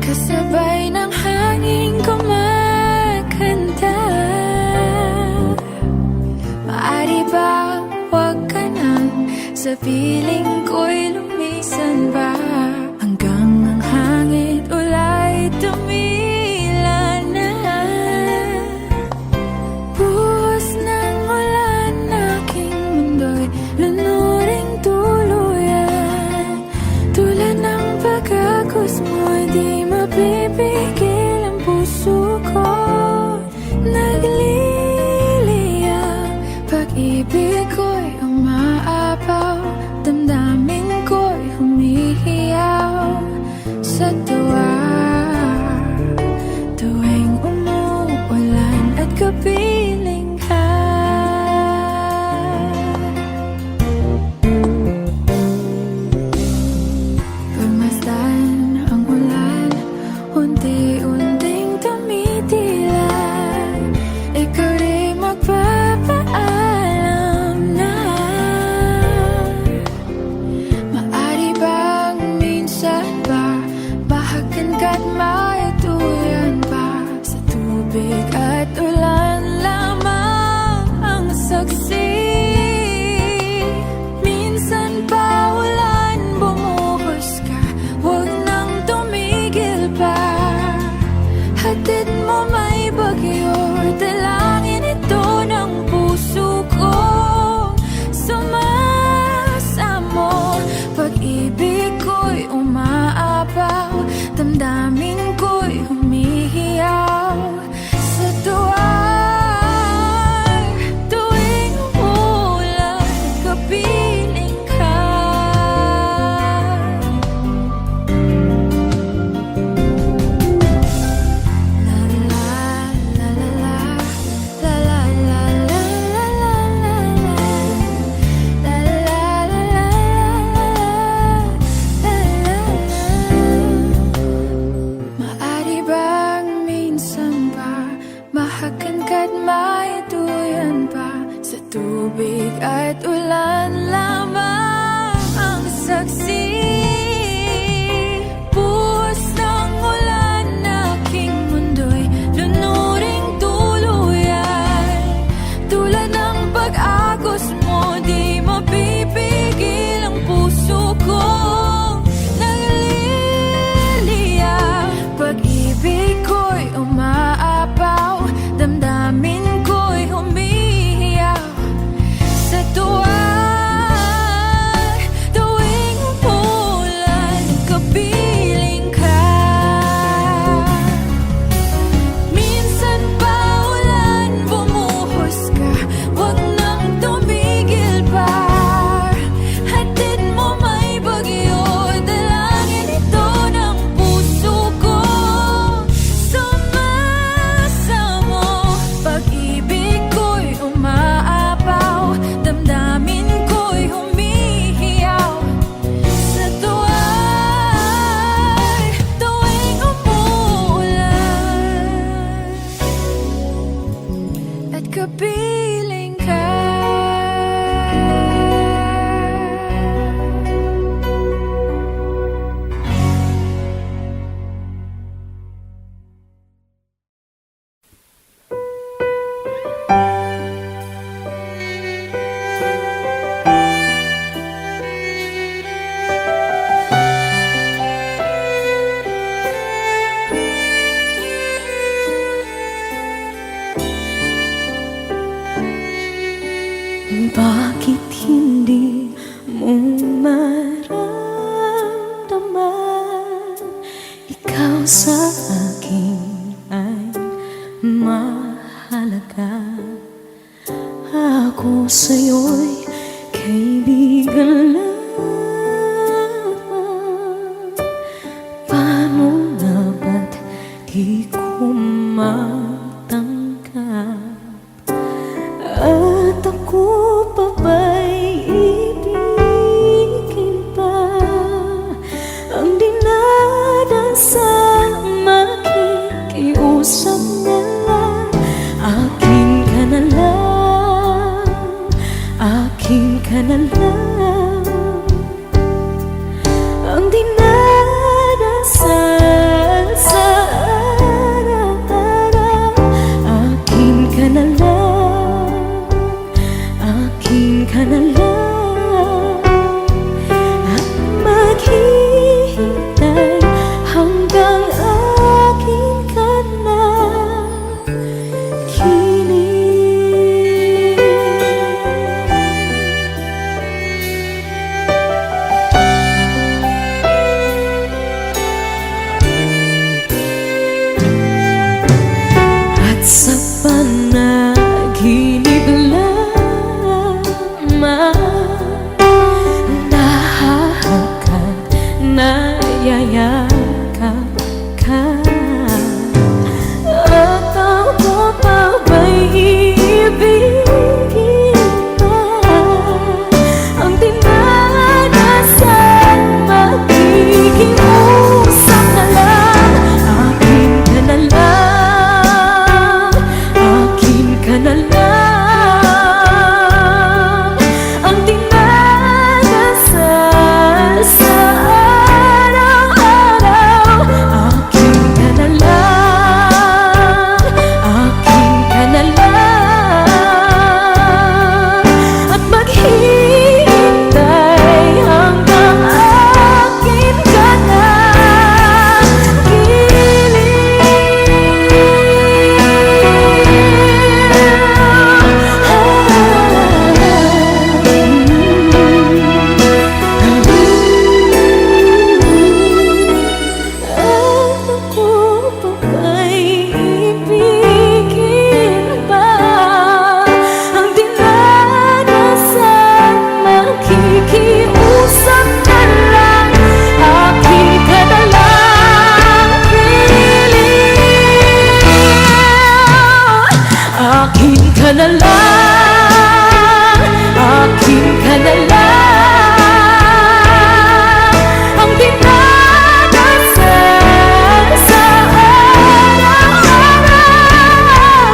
Kasabay ng hangin kumakanta. Maari ba wag ka nang sa piling ko'y lumisan ba? Hanggang ang hangin ulay tumila na. Buhos ng ulan, aking mundo'y lunuring tuluyan. Tulad ng pagkagos mo, di mapipigil ang puso ko. Nagliliyab, pag-ibig ko'y umaapaw, damdamin ko'y humihiyaw sa tuwa. Tuwing umuulan at kapiling ka. Pagmasdan ang ulan, unti-unting tumitila. Ikaw rin magpapaalam na. Maari bang minsan ba bahagan ka't mayatuyan pa? Sa tubig at ulan lamang ang saksi. Minsan pa ulan, bumuhos ka, huwag nang tumigil pa. Hatid mo may bagyo, dalangin ito ng puso ko. Sumasamo, pag-ibig ko'y umaapaw, damdamin ko'y humihiyaw sa tuwa. Tuwing umuulan, kapiling ka. La la la la la, la la la la la la la, la la la la. Maari bang minsan ba mahagan ka't maituyan pa? Sa tubig at ulan lamang ang saksi. Buhos ng ulan, aking mundo'y lunuring tuluyan. Tulad ng pag-agos mo, di mapipigil ang puso ko. Nagliliyab, pag-ibig ko'y umaapaw, damdamin ko'y humihiyaw sa tuwa. Tuwing umuulan, kapiling ka. Minsan pa ulan, bumuhos ka, huwag nang tumigil pa. Hatid mo may bagyo, dalangin ito ng puso ko. Sumasamo, pag-ibig ko'y umaapaw, damdamin ko'y humihiyaw sa tuwa. Tuwing umuulan at kapiling ka. Bakit hindi mo maramdaman ikaw sa akin ay mahalaga? Ako sa'yo'y kaibigan lamang. di ko matanggap. At ako pa ba'y ibigin pa? Ang dinadasang makikiusap na lang. Akin ka na lang, akin ka na lang. Ang dinadasal sa araw-araw. Akin ka na lang, akin ka na lang. At maghihintay hanggang akin ka na kilig. At sa panaginip lamang nahahakan, nayayakap ka. At ako pa ba'y iibigin pa? Ang dinadasal makikiusap na lang. Akin ka na lang, akin ka na lang. Ang dinadasal sa araw-araw. Akin ka na lang, akin ka na lang. At maghihintay hanggang akin ka na At ako pa ba'y ibigin pa? Ang dinadasal makikiusap na lang. Akin ka na lang, kilig. Akin ka na lang, akin ka na lang. Ang dinadasal sa araw-araw.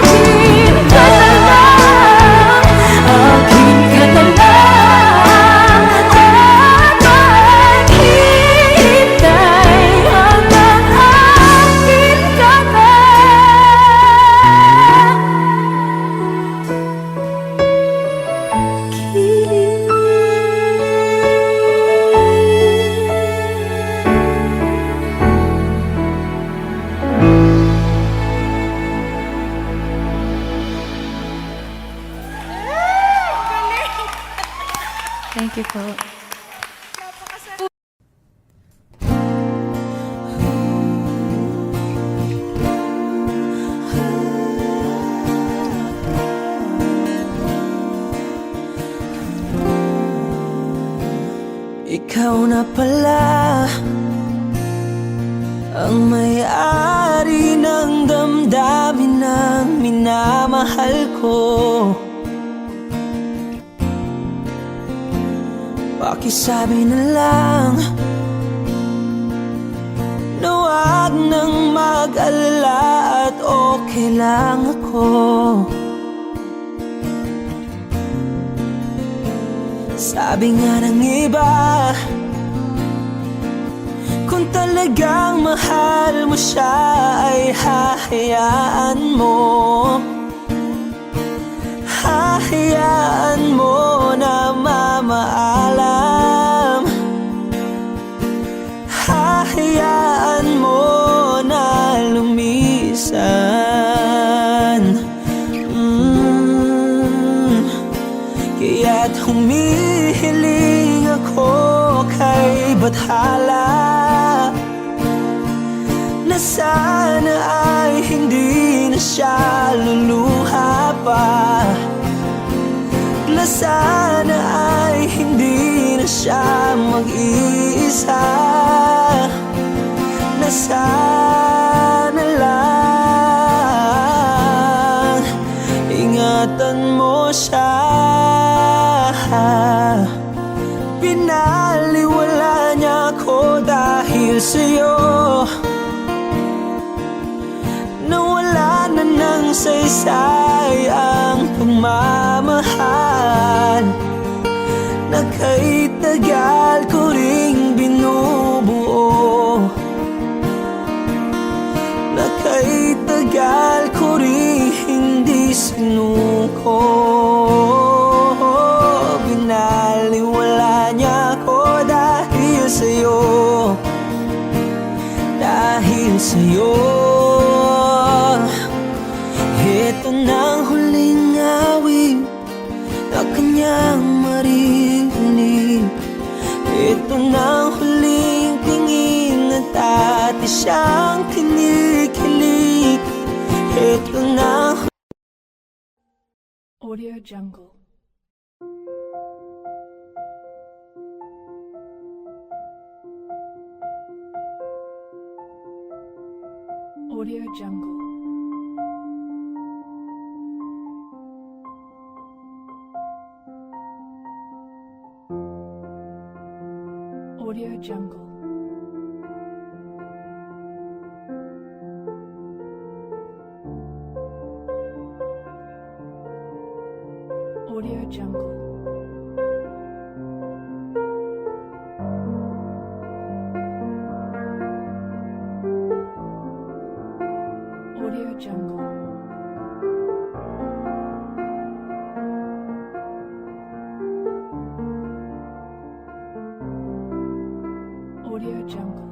Akin ka na lang, akin ka na lang. At maghihintay hanggang akin ka na Thank you po. Ikaw na pala ang may-ari ng damdamin ng minamahal ko. Pakisabi na lang na wag nang mag-alala at okay lang ako. Sabi nga ng iba, kung talagang mahal mo siya ay hahayaan mo. Hahayaan mo na mamaalam. Hahayaan mo na lumisan. Kaya't humihiling ako kay Bathala na sana ay hindi na siya luluha pa. Na sana ay hindi na siya mag-iisa. Na sana lang saysay ang pagmamahal na kay tagal ko ring binubuo, na kay tagal ko ring hindi sinuko. Binaliwala niya ako dahil sa'yo, dahil sa'yo. Ito na ang huling awit na kanyang maririnig. Ito na ang huling tingin at dati siyang kinikilig. Ito na ang Audio Jungle. Audio Jungle. Audio Jungle. Audio Jungle. Audio Jungle. Audio Jungle.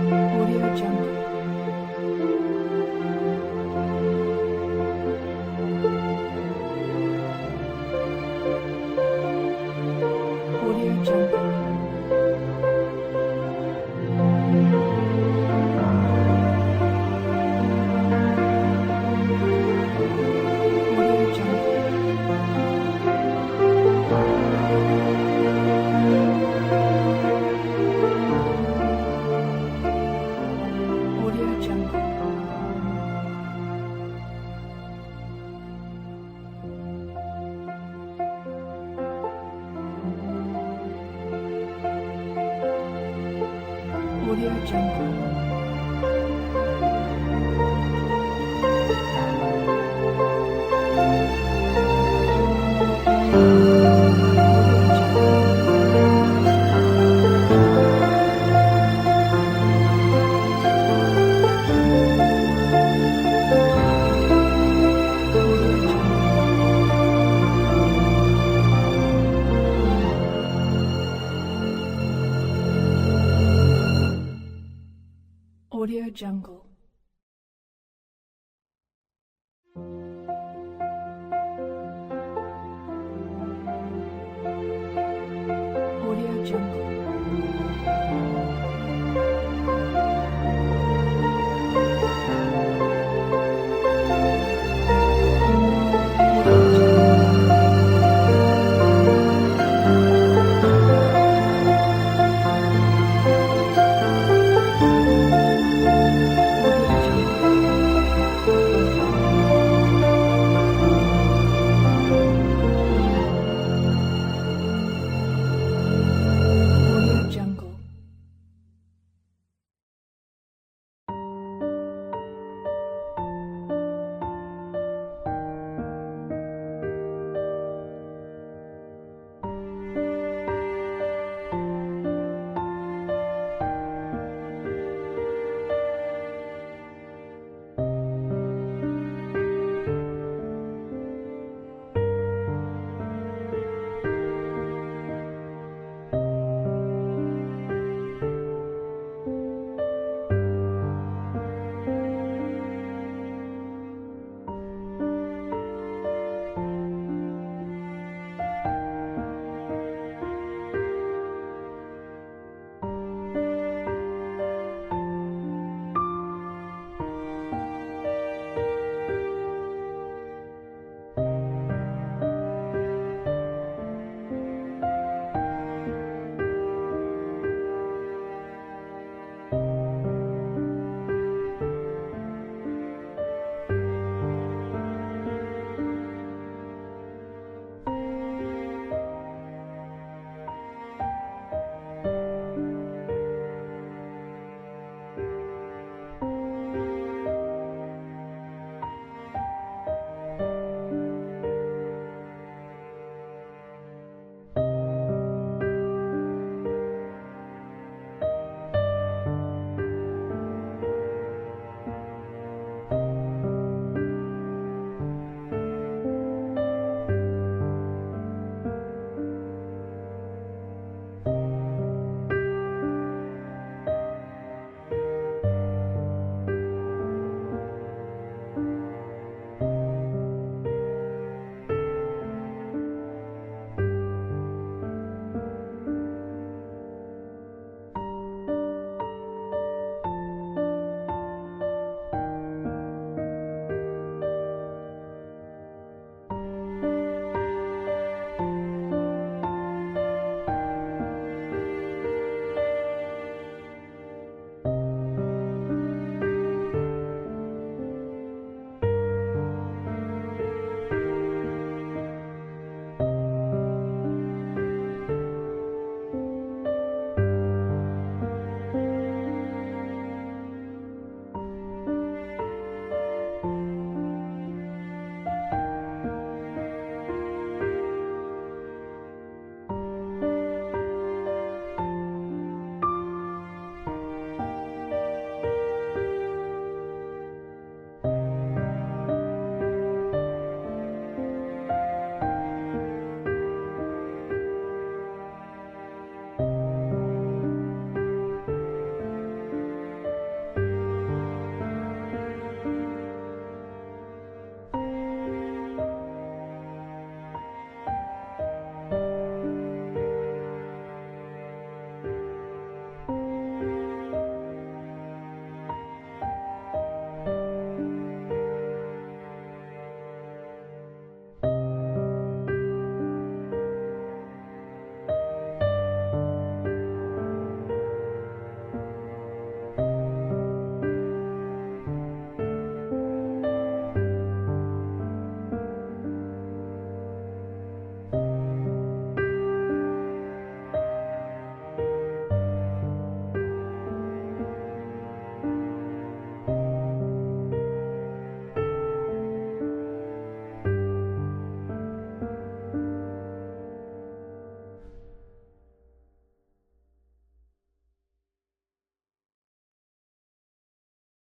Audio Jungle. Audio Jungle. Audio Jungle. Audio Jungle. Audio Jungle. Audio Jungle. Audio Jungle. Audio Jungle.